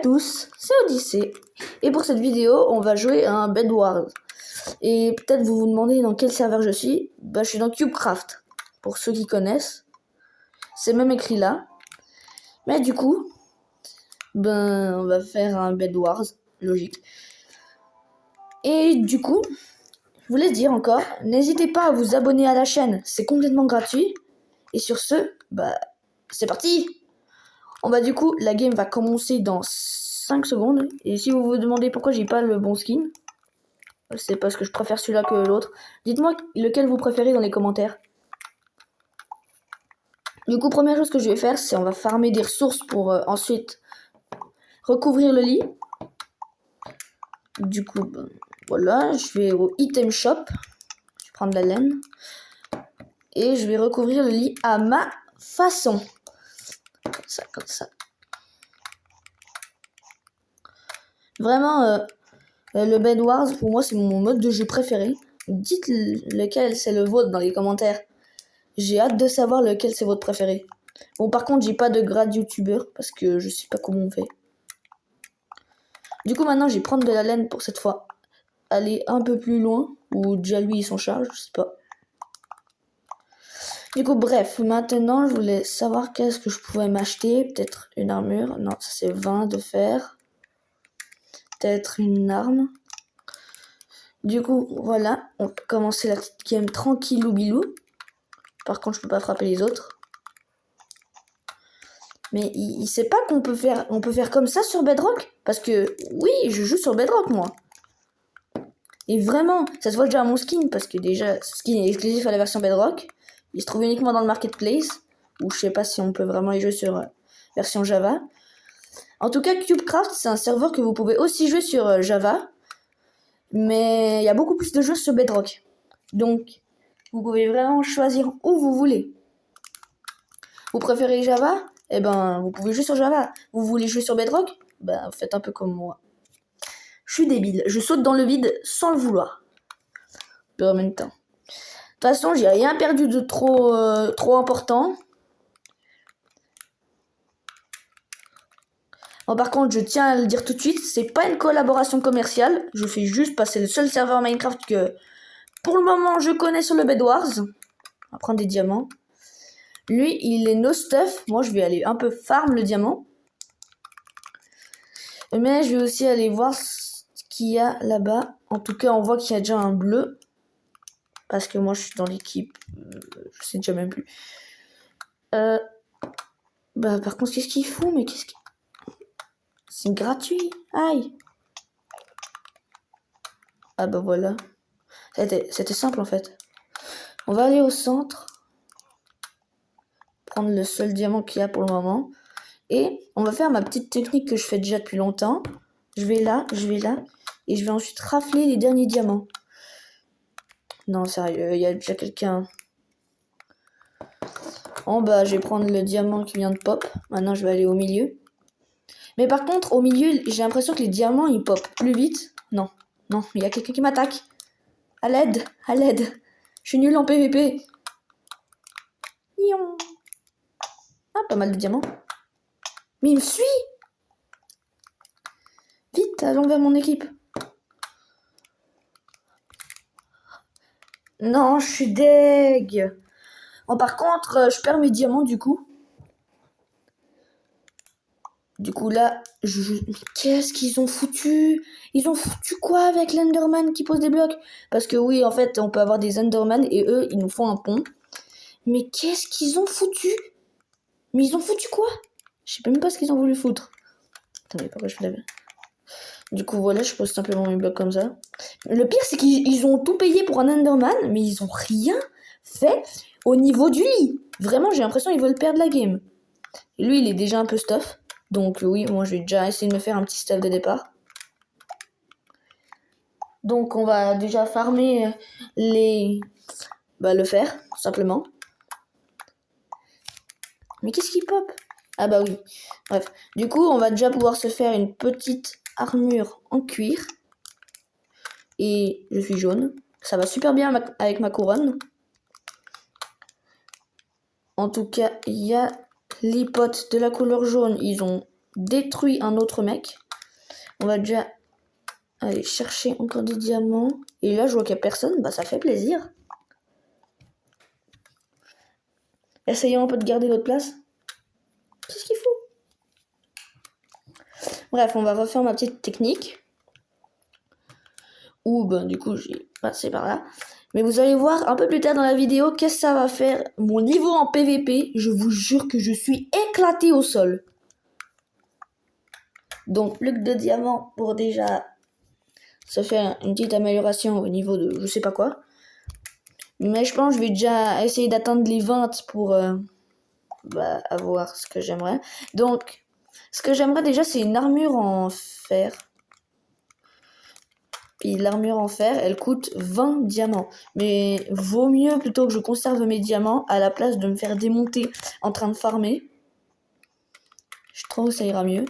tous, c'est Odyssée. Et pour cette vidéo, on va jouer à un Bed Wars. Et peut-être vous vous demandez dans quel serveur je suis. Bah, je suis dans CubeCraft, pour ceux qui connaissent. C'est même écrit là. Mais du coup, ben, on va faire un Bed Wars, logique. Et du coup, je voulais dire encore, n'hésitez pas à vous abonner à la chaîne, c'est complètement gratuit. Et sur ce, bah, c'est parti! Du coup, la game va commencer dans 5 secondes. Et si vous vous demandez pourquoi j'ai pas le bon skin, c'est parce que je préfère celui-là que l'autre. Dites-moi lequel vous préférez dans les commentaires. Du coup, première chose que je vais faire, c'est on va farmer des ressources pour ensuite recouvrir le lit. Du coup, ben, voilà, je vais au item shop. Je vais prendre de la laine. Et je vais recouvrir le lit à ma façon. Comme ça, comme ça. Vraiment, le Bed Wars, pour moi, c'est mon mode de jeu préféré. Dites lequel c'est le vôtre dans les commentaires. J'ai hâte de savoir lequel c'est votre préféré. Bon, par contre, j'ai pas de grade youtubeur parce que je sais pas comment on fait. Du coup, maintenant, je vais prendre de la laine pour cette fois. Aller un peu plus loin, ou déjà lui, il s'en charge, je sais pas. Du coup, bref, maintenant, je voulais savoir qu'est-ce que je pouvais m'acheter. Peut-être une armure. Non, ça c'est 20 de fer. Peut-être une arme. Du coup, voilà, on peut commencer la petite game tranquillou bilou. Par contre, je peux pas frapper les autres. Mais il sait pas qu'on peut faire comme ça sur Bedrock? Parce que oui, je joue sur Bedrock moi. Et vraiment, ça se voit déjà à mon skin parce que déjà, ce skin est exclusif à la version Bedrock. Il se trouve uniquement dans le marketplace. Ou je sais pas si on peut vraiment y jouer sur version Java. En tout cas, CubeCraft, c'est un serveur que vous pouvez aussi jouer sur Java. Mais il y a beaucoup plus de jeux sur Bedrock. Donc, vous pouvez vraiment choisir où vous voulez. Vous préférez Java? Eh ben, vous pouvez jouer sur Java. Vous voulez jouer sur Bedrock? Ben, faites un peu comme moi. Je suis débile. Je saute dans le vide sans le vouloir. Mais en même temps. De toute façon, j'ai rien perdu de trop important. Bon, par contre, je tiens à le dire tout de suite, c'est pas une collaboration commerciale. Je fais juste passer le seul serveur Minecraft que, pour le moment, je connais sur le Bed Wars. On va prendre des diamants. Lui, il est no stuff. Moi, je vais aller un peu farm le diamant. Mais je vais aussi aller voir ce qu'il y a là-bas. En tout cas, on voit qu'il y a déjà un bleu. Parce que moi, je suis dans l'équipe. Je sais déjà même plus. Bah, par contre, qu'est-ce qu'il fout? Mais qu'est-ce qu'il... C'est gratuit. Aïe. Ah bah voilà. C'était simple en fait. On va aller au centre. Prendre le seul diamant qu'il y a pour le moment. Et on va faire ma petite technique que je fais déjà depuis longtemps. Je vais là. Et je vais ensuite rafler les derniers diamants. Non, sérieux, il y a déjà quelqu'un. En bas, je vais prendre le diamant qui vient de pop. Maintenant, je vais aller au milieu. Mais par contre, au milieu, j'ai l'impression que les diamants, ils pop plus vite. Non, il y a quelqu'un qui m'attaque. À l'aide. Je suis nul en PVP. Ah, pas mal de diamants. Mais il me suit. Vite, allons vers mon équipe. Non, je suis deg. Bon, par contre, je perds mes diamants du coup. Du coup là, qu'est-ce qu'ils ont foutu? Ils ont foutu quoi avec l'Enderman qui pose des blocs? Parce que oui, en fait, on peut avoir des Enderman et eux, ils nous font un pont. Mais qu'est-ce qu'ils ont foutu? Mais ils ont foutu quoi? Je sais même pas ce qu'ils ont voulu foutre. Attendez, pourquoi je fais la... Du coup, voilà, je pose simplement mes blocs comme ça. Le pire, c'est qu'ils ont tout payé pour un Enderman, mais ils ont rien fait au niveau du lit. Vraiment, j'ai l'impression qu'ils veulent perdre la game. Et lui, il est déjà un peu stuff. Donc oui, moi, je vais déjà essayer de me faire un petit stuff de départ. Donc, on va déjà farmer le fer, tout simplement. Mais qu'est-ce qui pop? Ah bah oui. Bref. Du coup, on va déjà pouvoir se faire une petite armure en cuir. Et je suis jaune. Ça va super bien avec ma couronne. En tout cas, il y a les potes de la couleur jaune. Ils ont détruit un autre mec. On va déjà aller chercher encore des diamants. Et là, je vois qu'il n'y a personne. Bah, ça fait plaisir. Essayons un peu de garder notre place. Qu'est-ce qu'il faut? Bref, on va refaire ma petite technique. Ou, ben, du coup, j'ai passé par là. Mais vous allez voir un peu plus tard dans la vidéo qu'est-ce que ça va faire. Mon niveau en PVP, je vous jure que je suis éclaté au sol. Donc, plus que de diamants pour déjà se faire une petite amélioration au niveau de je sais pas quoi. Mais je pense que je vais déjà essayer d'atteindre les 20 pour avoir ce que j'aimerais. Donc, ce que j'aimerais déjà, c'est une armure en fer. Puis l'armure en fer, elle coûte 20 diamants. Mais vaut mieux plutôt que je conserve mes diamants à la place de me faire démonter en train de farmer. Je trouve que ça ira mieux.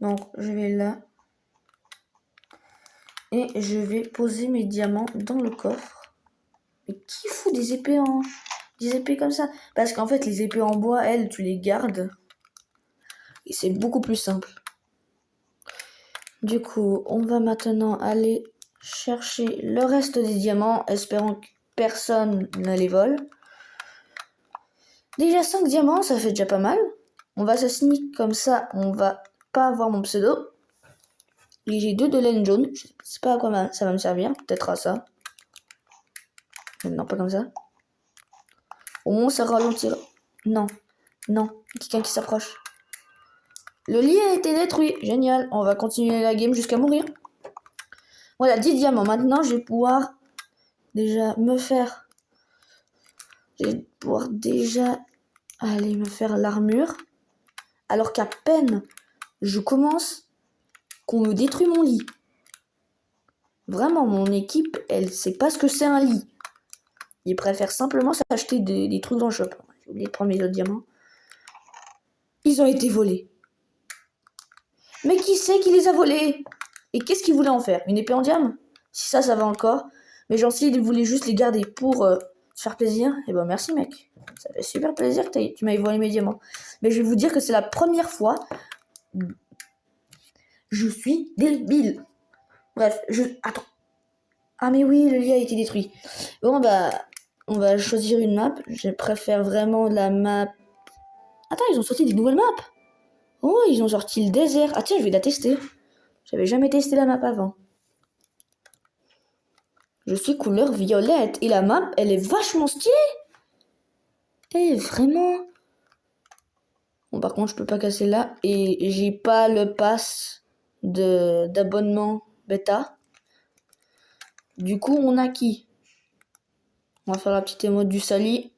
Donc, je vais là. Et je vais poser mes diamants dans le coffre. Mais qui fout des épées comme ça? Parce qu'en fait, les épées en bois, elles, tu les gardes. Et c'est beaucoup plus simple. Du coup, on va maintenant aller chercher le reste des diamants, espérant que personne ne les vole. Déjà 5 diamants, ça fait déjà pas mal. On va se sneak comme ça, on va pas avoir mon pseudo. Et j'ai 2 de laine jaune, je sais pas à quoi ça va me servir, peut-être à ça. Non, pas comme ça. Au moins ça ralentira. Non, non, quelqu'un qui s'approche. Le lit a été détruit, génial, on va continuer la game jusqu'à mourir. Voilà, 10 diamants, maintenant je vais pouvoir déjà me faire... Je vais pouvoir déjà aller me faire l'armure. Alors qu'à peine je commence, qu'on me détruit mon lit. Vraiment, mon équipe, elle sait pas ce que c'est un lit. Ils préfèrent simplement s'acheter des trucs dans le shop. J'ai oublié de prendre mes autres diamants. Ils ont été volés. Mais qui c'est qui les a volés? Et qu'est-ce qu'ils voulaient en faire? Une épée en diamant? Si ça va encore. Mais j'en sais, ils voulaient juste les garder pour se faire plaisir. Et ben merci mec. Ça fait super plaisir que tu m'aies volé mes diamants. Mais je vais vous dire que c'est la première fois. Je suis débile. Bref, Attends. Ah mais oui, le lit a été détruit. Bon bah, on va choisir une map. Je préfère vraiment la map... Attends, ils ont sorti des nouvelles maps. Oh, ils ont sorti le désert. Ah tiens, je vais la tester. J'avais jamais testé la map avant. Je suis couleur violette. Et la map, elle est vachement stylée. Eh, vraiment. Bon, par contre, je peux pas casser là. Et j'ai pas le pass d'abonnement bêta. Du coup, on a qui? On va faire la petite émote du salut.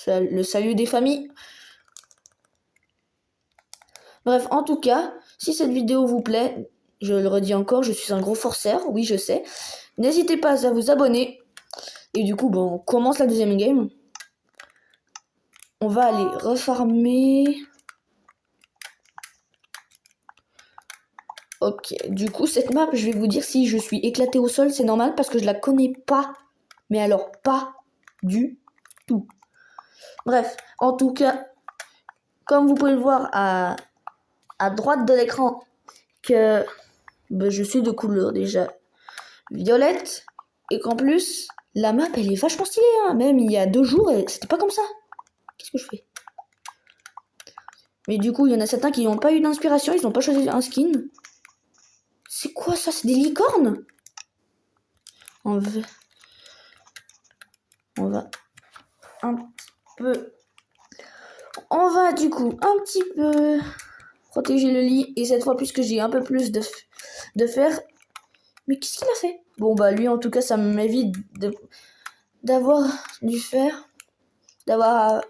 Le salut des familles. Bref, en tout cas, si cette vidéo vous plaît, je le redis encore, je suis un gros forceur, oui je sais. N'hésitez pas à vous abonner. Et du coup, bon, on commence la deuxième game. On va aller refarmer. Ok, du coup, cette map, je vais vous dire si je suis éclaté au sol, c'est normal parce que je la connais pas. Mais alors, pas du tout. Bref, en tout cas, comme vous pouvez le voir à droite de l'écran, que je suis de couleur déjà violette. Et qu'en plus, la map, elle est vachement stylée. Hein. Même il y a 2 jours, c'était pas comme ça. Qu'est-ce que je fais? Mais du coup, il y en a certains qui n'ont pas eu d'inspiration. Ils n'ont pas choisi un skin. C'est quoi ça? C'est des licornes? On va un petit peu... On va du coup un petit peu protéger le lit. Et cette fois, puisque j'ai un peu plus de fer... Mais qu'est-ce qu'il a fait? Bon, bah lui, en tout cas, ça m'évite d'avoir du fer. D'avoir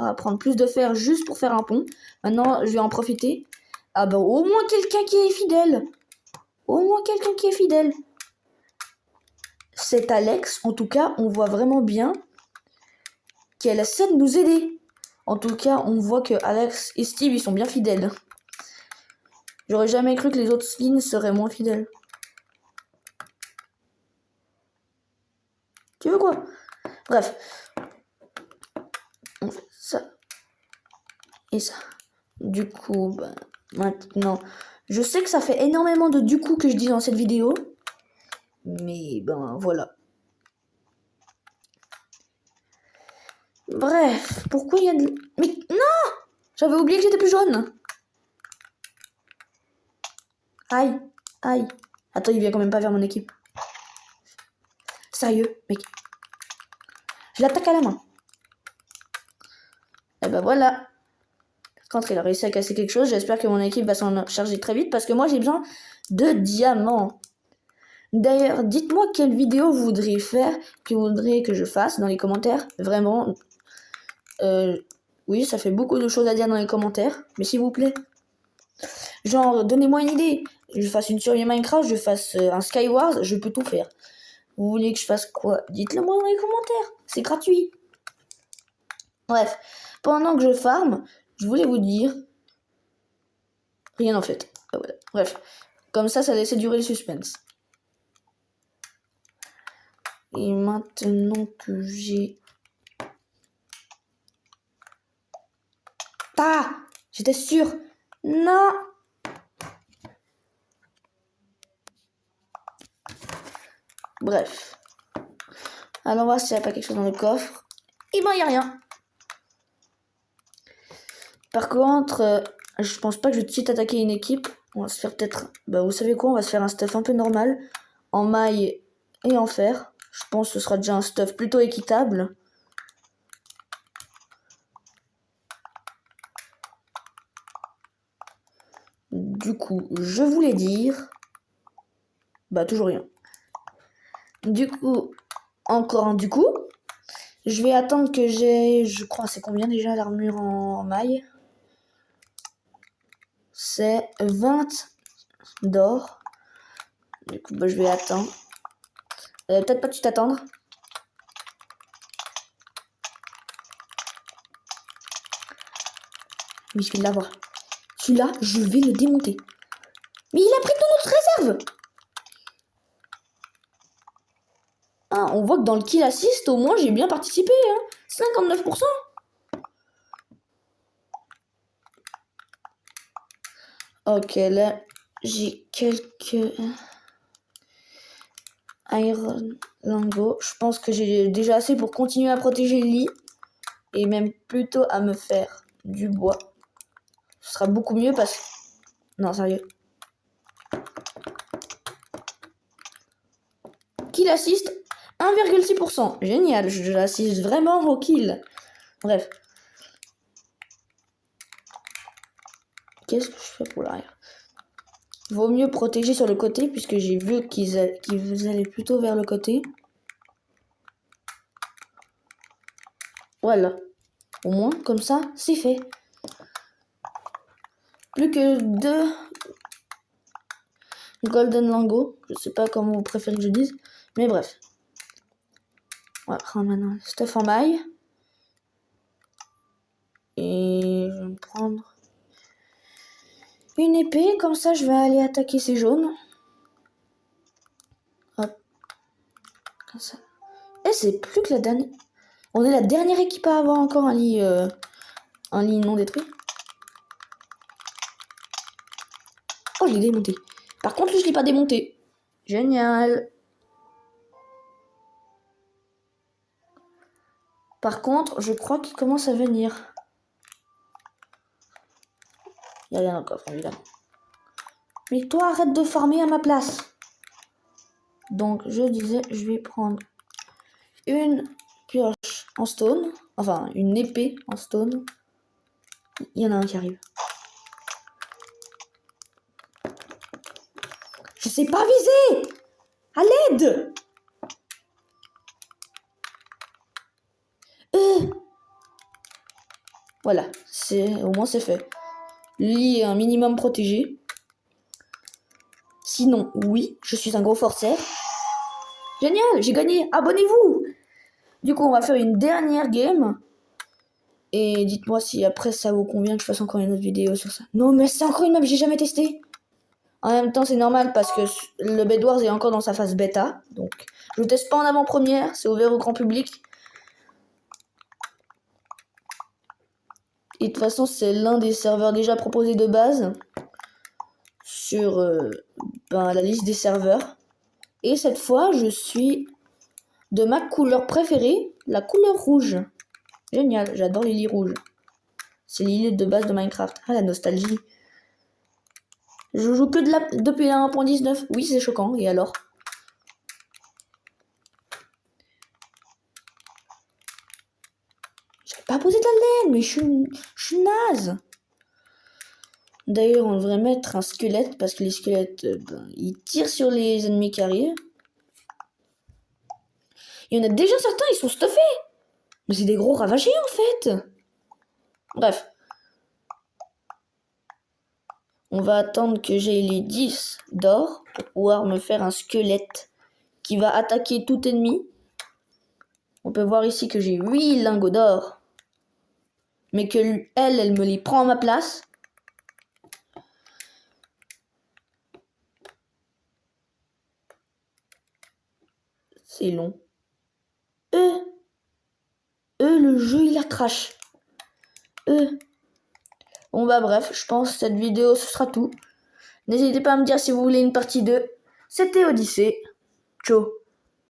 à prendre plus de fer juste pour faire un pont. Maintenant, je vais en profiter. Ah bah, au moins quelqu'un qui est fidèle. Au moins quelqu'un qui est fidèle. C'est Alex, en tout cas, on voit vraiment bien qu'elle essaie de nous aider. En tout cas, on voit que Alex et Steve, ils sont bien fidèles. J'aurais jamais cru que les autres skins seraient moins fidèles. Tu veux quoi? Bref. Et ça. Du coup, bah, maintenant, je sais que ça fait énormément de du coup que je dis dans cette vidéo. Mais ben voilà. Bref, pourquoi il y a de... Mais non! J'avais oublié que j'étais plus jaune. Aïe, aïe. Attends, il vient quand même pas vers mon équipe. Sérieux, mec. Je l'attaque à la main. Et ben voilà. Par contre, il a réussi à casser quelque chose. J'espère que mon équipe va s'en charger très vite parce que moi, j'ai besoin de diamants. D'ailleurs, dites-moi quelle vidéo vous voudriez faire, que vous voudriez que je fasse dans les commentaires. Vraiment, oui, ça fait beaucoup de choses à dire dans les commentaires. Mais s'il vous plaît, genre, donnez-moi une idée. Je fasse une survie Minecraft, je fasse un Skywars, je peux tout faire. Vous voulez que je fasse quoi? Dites-le moi dans les commentaires. C'est gratuit. Bref, pendant que je farm, je voulais vous dire... Rien en fait. Ah, voilà. Bref, comme ça laissait durer le suspense. Et maintenant que j'ai... Ah! J'étais sûre. Non! Bref. Alors on va voir s'il n'y a pas quelque chose dans le coffre. Et ben il n'y a rien. Par contre, je pense pas que je vais tout de suite attaquer une équipe. On va se faire peut-être... Bah vous savez quoi? On va se faire un stuff un peu normal. En maille et en fer. Je pense que ce sera déjà un stuff plutôt équitable. Du coup, je voulais dire... Bah toujours rien. Du coup, encore un du coup. Je vais attendre que j'ai... Je crois, c'est combien déjà l'armure en maille? C'est 20 d'or. Du coup, bah, je vais attendre. Peut-être pas tout attendre. Oui, je vais l'avoir. Celui-là, je vais le démonter. Mais il a pris toute notre réserve! Ah, on voit que dans le kill assist, au moins, j'ai bien participé. Hein. 59%. Ok, là, j'ai quelques... Iron lingots. Je pense que j'ai déjà assez pour continuer à protéger le lit. Et même plutôt à me faire du bois. Ce sera beaucoup mieux parce que... Non, sérieux. Kill assist 1,6%. Génial, je l'assiste vraiment au kill. Bref. Qu'est-ce que je fais pour l'arrière? Vaut mieux protéger sur le côté puisque j'ai vu qu'ils allaient plutôt vers le côté. Voilà. Au moins, comme ça, c'est fait. Plus que 2 golden lingots. Je sais pas comment vous préférez que je dise. Mais bref. On va prendre maintenant le stuff en maille. Et je vais me prendre une épée. Comme ça, je vais aller attaquer ces jaunes. Hop. Comme ça. Et c'est plus que la dernière... On est la dernière équipe à avoir encore un lit non détruit. Oh, je l'ai démonté. Par contre, lui, je l'ai pas démonté. Génial. Par contre, je crois qu'il commence à venir. Il n'y a rien dans le coffre, évidemment. Mais toi, arrête de farmer à ma place. Donc, je disais, je vais prendre une pioche en stone. Enfin, une épée en stone. Il y en a un qui arrive. Je sais pas viser! À l'aide! Voilà, au moins c'est fait. Le lit est un minimum protégé. Sinon, oui, je suis un gros forceur. Génial, j'ai gagné. Abonnez-vous! Du coup, on va faire une dernière game. Et dites-moi si après ça vous convient que je fasse encore une autre vidéo sur ça. Non, mais c'est encore une map, j'ai jamais testé. En même temps, c'est normal parce que le Bedwars est encore dans sa phase bêta. Donc, je le teste pas en avant-première, c'est ouvert au grand public. Et de toute façon, c'est l'un des serveurs déjà proposés de base sur la liste des serveurs. Et cette fois, je suis de ma couleur préférée, la couleur rouge. Génial, j'adore les lits rouges. C'est les lits de base de Minecraft. Ah, la nostalgie. Je joue que depuis la 1.19. Oui, c'est choquant. Et alors? J'avais pas posé de la laine, mais je suis naze. D'ailleurs, on devrait mettre un squelette parce que les squelettes, ils tirent sur les ennemis qui arrivent. Il y en a déjà certains, ils sont stuffés. Mais c'est des gros ravagés en fait. Bref. On va attendre que j'ai les 10 d'or pour pouvoir me faire un squelette qui va attaquer tout ennemi. On peut voir ici que j'ai 8 lingots d'or. Mais que elle me les prend à ma place. C'est long. Le jeu il a crash. Bon bah bref, je pense que cette vidéo ce sera tout. N'hésitez pas à me dire si vous voulez une partie 2. C'était Odyssée. Ciao.